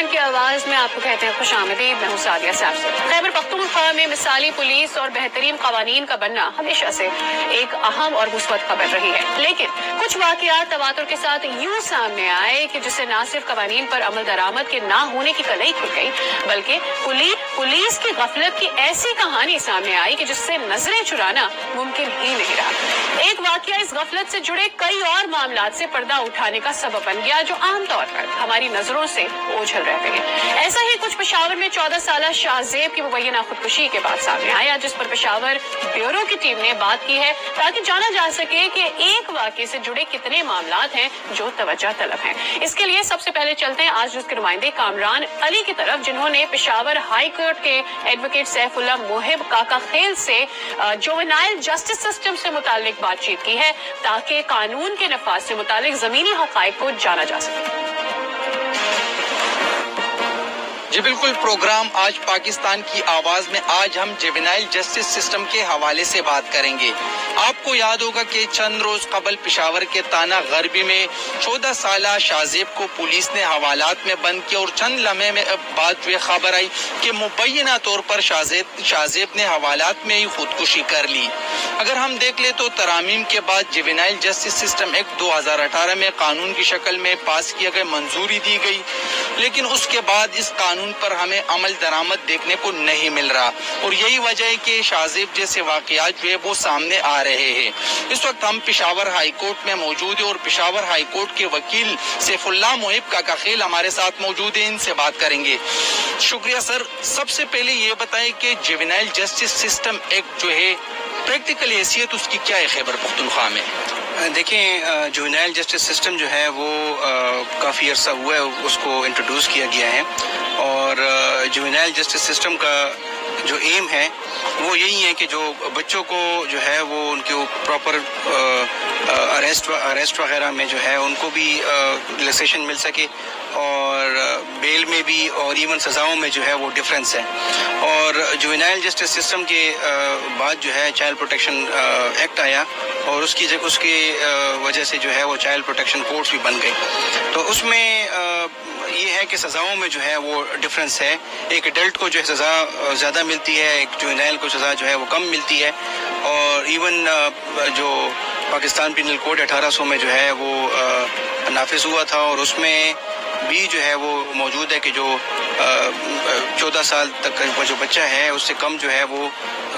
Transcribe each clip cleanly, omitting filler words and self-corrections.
پاکستان کی آواز میں آپ کو کہتے ہیں خوش آمدید. میں ہوں سعدیہ صاحب. خیبر پختونخوا میں مثالی پولیس اور بہترین قوانین کا بننا ہمیشہ سے ایک اہم اور مثبت خبر رہی ہے، لیکن کچھ واقعات تواتر کے ساتھ یوں سامنے آئے کہ جس سے نہ صرف قوانین پر عمل درآمد کے نہ ہونے کی کلئی کھل گئی، بلکہ پولیس کی غفلت کی ایسی کہانی سامنے آئی کہ جس سے نظریں چرانا ممکن ہی نہیں رہا. ایک واقعہ اس غفلت سے جڑے کئی اور معاملات سے پردہ اٹھانے کا سبب بن گیا جو عام طور پر ہماری نظروں سے اوجھل رہتے ہیں. ایسا ہی کچھ پشاور میں 14 سالہ شاہ زیب کی مبینہ خودکشی کے بعد سامنے آیا، جس پر پشاور بیورو کی ٹیم نے بات کی ہے تاکہ جانا جا سکے کہ ایک واقعے سے جڑے کتنے معاملات ہیں جو توجہ طلب ہیں. اس کے لیے سب سے پہلے چلتے ہیں آج اس کے نمائندے کامران علی کی طرف، جنہوں نے پشاور ہائی کورٹ کے ایڈوکیٹ سیف اللہ محب کاکا خیل سے جوونائل جسٹس سسٹم سے متعلق بات چیت کی ہے تاکہ قانون کے نفاذ سے متعلق زمینی حقائق کو جانا جا سکے. جی بالکل، پروگرام آج پاکستان کی آواز میں آج ہم جوینائل جسٹس سسٹم کے حوالے سے بات کریں گے. آپ کو یاد ہوگا کہ چند روز قبل پشاور کے تانا غربی میں 14 سالہ شاہ زیب کو پولیس نے حوالات میں بند کیا اور چند لمحے میں بعد یہ خبر آئی کہ مبینہ طور پر شاہ زیب نے حوالات میں ہی خودکشی کر لی. اگر ہم دیکھ لیں تو ترامیم کے بعد جوینائل جسٹس سسٹم ایکٹ 2018 میں قانون کی شکل میں پاس کیا گیا، منظوری دی گئی، لیکن اس کے بعد اس قانون پر ہمیں عمل درآمد دیکھنے کو نہیں مل رہا اور یہی وجہ ہے کہ شاہ زیب جیسے واقعات جو ہے وہ سامنے آ رہے ہیں. اس وقت ہم پشاور ہائی کورٹ میں موجود ہیں اور پشاور ہائی کورٹ کے وکیل سیف اللہ محب کاکا خیل ہمارے ساتھ موجود ہیں، ان سے بات کریں گے. شکریہ سر. سب سے پہلے یہ بتائیں کہ جوینائل جسٹس سسٹم ایکٹ جو ہے پریکٹیکل حیثیت اس کی کیا ہے خیبر پختونخوا میں؟ دیکھیں، جوینائل جسٹس سسٹم جو ہے وہ کافی عرصہ ہوا ہے اس کو انٹروڈیوس کیا گیا ہے، اور جوینائل جسٹس سسٹم کا جو ایم ہے وہ یہی ہے کہ جو بچوں کو جو ہے وہ ان کے پراپر اریسٹ وغیرہ میں جو ہے ان کو بھی ریلیکسیشن مل سکے، اور بیل میں بھی اور ایون سزاؤں میں جو ہے وہ ڈفرینس ہے. اور جوینائل جسٹس سسٹم کے بعد جو ہے چائلڈ پروٹیکشن ایکٹ آیا اور اس کی وجہ سے جو ہے وہ چائلڈ پروٹیکشن کورٹس بھی بن گئے. تو اس میں یہ ہے کہ سزاؤں میں جو ہے وہ ڈفرینس ہے. ایک ایڈلٹ کو جو ہے سزا زیادہ ملتی ہے، ایک جوینائل کو سزا جو ہے وہ کم ملتی ہے. اور ایون جو پاکستان پینل کوڈ 1800 میں جو ہے وہ نافذ ہوا تھا، اور اس میں بھی جو ہے وہ موجود ہے کہ جو 14 سال تک کا جو بچہ ہے اس سے کم جو ہے وہ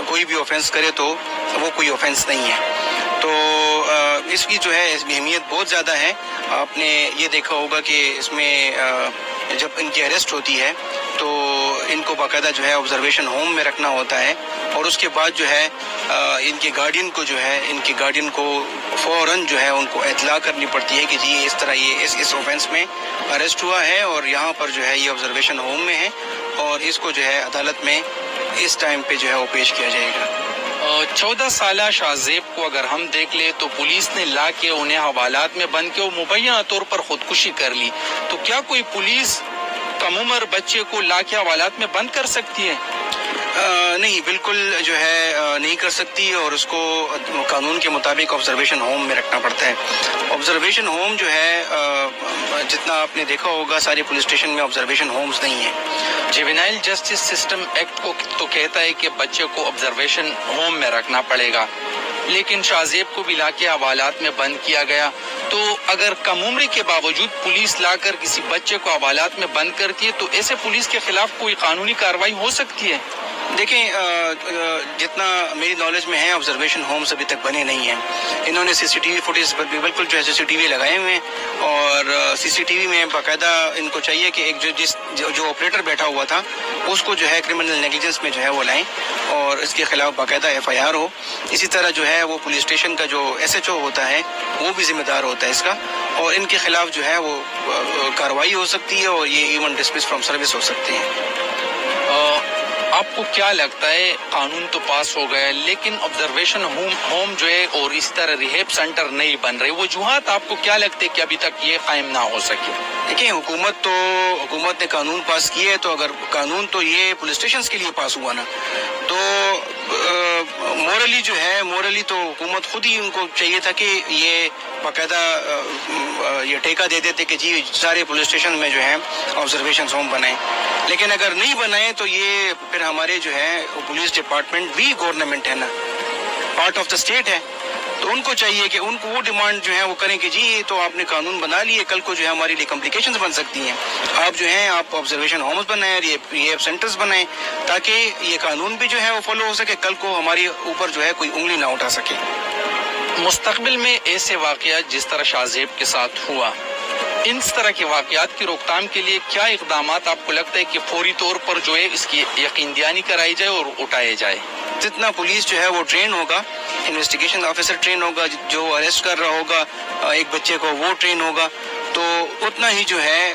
کوئی بھی آفینس کرے تو وہ کوئی آفینس نہیں ہے. تو اس کی جو ہے اس کی اہمیت بہت زیادہ ہے. آپ نے یہ دیکھا ہوگا کہ اس میں جب ان کی اریسٹ ہوتی ہے تو ان کو باقاعدہ جو ہے آبزرویشن ہوم میں رکھنا ہوتا ہے، اور اس کے بعد جو ہے ان کے گارڈین کو فوراً جو ہے ان کو اطلاع کرنی پڑتی ہے کہ جی اس طرح یہ اس آفینس میں اریسٹ ہوا ہے اور یہاں پر جو ہے یہ آبزرویشن ہوم میں ہے، اور اس کو جو ہے عدالت میں اس ٹائم پہ جو ہے وہ پیش کیا جائے گا. 14 سالہ شاہ زیب کو اگر ہم دیکھ لیں تو پولیس نے لا کے انہیں حوالات میں بند کے وہ مبینہ طور پر خودکشی کر لی، تو کیا کوئی پولیس کم عمر بچے کو لا کے حوالات میں بند کر سکتی ہے؟ نہیں، بالکل جو ہے نہیں کر سکتی، اور اس کو قانون کے مطابق آبزرویشن ہوم میں رکھنا پڑتا ہے. آبزرویشن ہوم جو ہے جتنا آپ نے دیکھا ہوگا سارے پولیس اسٹیشن میں آبزرویشن ہومز نہیں ہیں. جوینائل جسٹس سسٹم ایکٹ کو تو کہتا ہے کہ بچے کو آبزرویشن ہوم میں رکھنا پڑے گا، لیکن شاہ زیب کو بھی لا کے حوالات میں بند کیا گیا. تو اگر کم عمری کے باوجود پولیس لا کر کسی بچے کو حوالات میں بند کرتی ہے تو ایسے پولیس کے خلاف کوئی قانونی کارروائی ہو سکتی ہے؟ دیکھیں، جتنا میری نالج میں ہے آبزرویشن ہومز ابھی تک بنے نہیں ہیں. انہوں نے سی سی ٹی وی فوٹیج پر بھی بالکل جو ہے سی سی ٹی وی لگائے ہوئے ہیں، اور سی سی ٹی وی میں باقاعدہ ان کو چاہیے کہ ایک جو آپریٹر بیٹھا ہوا تھا اس کو جو ہے کرمنل نیگلیجنس میں جو ہے وہ لائیں اور اس کے خلاف باقاعدہ ایف آئی آر ہو. اسی طرح جو ہے وہ پولیس اسٹیشن کا جو ایس ایچ او ہوتا ہے وہ بھی ذمہ دار ہوتا ہے اس کا، اور ان کے خلاف جو ہے وہ کارروائی ہو سکتی ہے، اور یہ ایون ڈسمس فرام سروس ہو سکتے ہیں. آپ کو کیا لگتا ہے، قانون تو پاس ہو گیا لیکن آبزرویشن ہوم جو ہے اور اس طرح ریہیب سینٹر نہیں بن رہے، وجوہات آپ کو کیا لگتے کہ ابھی تک یہ قائم نہ ہو سکے؟ دیکھیں، حکومت نے قانون پاس کیے، تو اگر قانون تو یہ پولیس اسٹیشنز کے لیے پاس ہوا نا، تو مورلی جو ہے مورلی تو حکومت خود ہی ان کو چاہیے تھا کہ یہ باقاعدہ یہ ٹھیکہ دے دیتے کہ جی سارے پولیس اسٹیشن میں جو ہے آبزرویشن ہوم بنائیں، لیکن اگر نہیں بنائیں تو یہ پھر ہمارے جو ہے پولیس ڈپارٹمنٹ بھی گورنمنٹ ہے نا، پارٹ آف دا اسٹیٹ ہے، تو ان کو چاہیے کہ ان کو وہ ڈیمانڈ جو ہے وہ کریں کہ جی تو آپ نے قانون بنا لیے، کل کو جو ہے ہمارے لیے کمپلیکیشنز بن سکتی ہیں، آپ جو ہیں آپ آبزرویشن ہومز بنائیں اور یہ سینٹرز بنائیں تاکہ یہ قانون بھی جو ہے وہ فالو ہو سکے، کل کو ہمارے اوپر جو ہے کوئی انگلی نہ اٹھا سکے۔ مستقبل میں ایسے واقعات جس طرح شاہ زیب کے ساتھ ہوا، اس طرح کے واقعات کی روک تھام کے لیے کیا اقدامات آپ کو لگتا ہے کہ فوری طور پر جو ہے اس کی یقین دہانی کرائی جائے اور اٹھائے جائے؟ جتنا پولیس جو ہے وہ ٹرین ہوگا، انویسٹیگیشن آفیسر ٹرین ہوگا، جو اریسٹ کر رہا ہوگا ایک بچے کو وہ ٹرین ہوگا، تو اتنا ہی جو ہے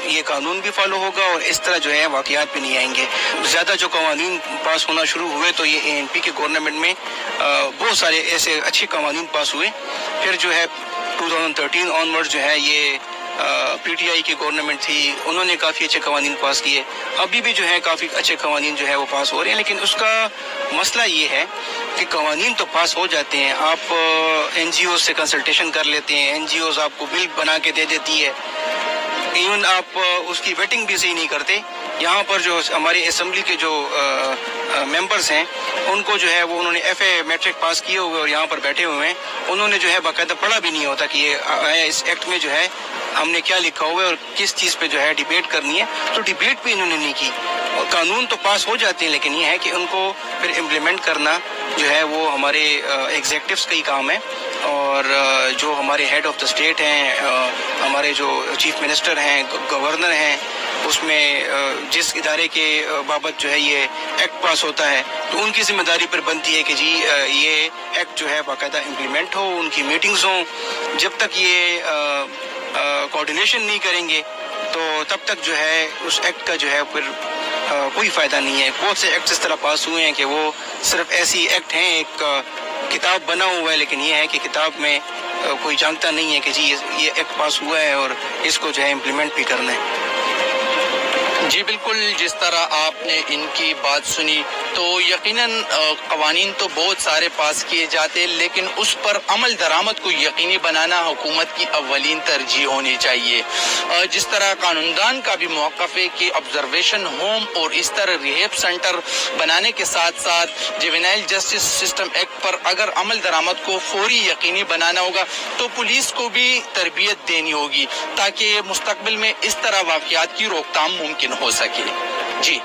یہ قانون بھی فالو ہوگا اور اس طرح جو ہے واقعات بھی نہیں آئیں گے۔ زیادہ جو قوانین پاس ہونا شروع ہوئے تو یہ ANP کے گورنمنٹ میں بہت سارے ایسے اچھے قوانین پاس ہوئے، پھر جو ہے 2013 آنورڈ جو ہے یہ PTI کی گورنمنٹ تھی، انہوں نے کافی اچھے قوانین پاس کیے، ابھی بھی جو ہے کافی اچھے قوانین جو ہے وہ پاس ہو رہے ہیں، لیکن اس کا مسئلہ یہ ہے کہ قوانین تو پاس ہو جاتے ہیں، آپ NGOs سے کنسلٹیشن کر لیتے ہیں، NGOs آپ کو بل بنا کے دے دیتی ہے، ایون آپ اس کی ویٹنگ بھی صحیح نہیں کرتے۔ یہاں پر جو ہمارے اسمبلی کے جو ممبرز ہیں ان کو جو ہے وہ انہوں نے FA میٹرک پاس کیے ہوئے اور یہاں پر بیٹھے ہوئے ہیں، انہوں نے جو ہے باقاعدہ پڑھا بھی نہیں ہوتا کہ یہ اس ایکٹ میں جو ہے ہم نے کیا لکھا ہوا ہے اور کس چیز پہ جو ہے ڈیبیٹ کرنی ہے، تو ڈیبیٹ بھی انہوں نے نہیں کی۔ اور قانون تو پاس ہو جاتے ہیں، لیکن یہ ہے کہ ان کو پھر امپلیمنٹ کرنا جو ہے وہ ہمارے ایگزیکٹوس کا ہی کام ہے، اور جو ہمارے ہیڈ آف دا اسٹیٹ ہیں، ہمارے جو چیف منسٹر ہیں، گورنر ہیں، اس میں جس ادارے کے بابت جو ہے یہ ایکٹ پاس ہوتا ہے تو ان کی ذمہ داری پر بنتی ہے کہ جی یہ ایکٹ جو ہے باقاعدہ امپلیمنٹ ہو، ان کی میٹنگز ہوں۔ جب تک یہ کوآرڈینیشن نہیں کریں گے تو تب تک جو ہے اس ایکٹ کا جو ہے پھر کوئی فائدہ نہیں ہے۔ بہت سے ایکٹ اس طرح پاس ہوئے ہیں کہ وہ صرف ایسی ایکٹ ہیں، ایک کتاب بنا ہوا ہے، لیکن یہ ہے کہ کتاب میں کوئی جانتا نہیں ہے کہ جی یہ ایکٹ پاس ہوا ہے اور اس کو جو ہے امپلیمنٹ بھی کرنا ہے۔ جی بالکل، جس طرح آپ نے ان کی بات سنی تو یقیناً قوانین تو بہت سارے پاس کیے جاتے، لیکن اس پر عمل درآمد کو یقینی بنانا حکومت کی اولین ترجیح ہونی چاہیے۔ جس طرح قانوندان کا بھی موقف ہے کہ آبزرویشن ہوم اور اس طرح ریہیب سینٹر بنانے کے ساتھ ساتھ جوینائل جسٹس سسٹم ایکٹ پر اگر عمل درآمد کو فوری یقینی بنانا ہوگا تو پولیس کو بھی تربیت دینی ہوگی تاکہ مستقبل میں اس طرح واقعات کی روک تھام ممکن ہو سکے۔ جی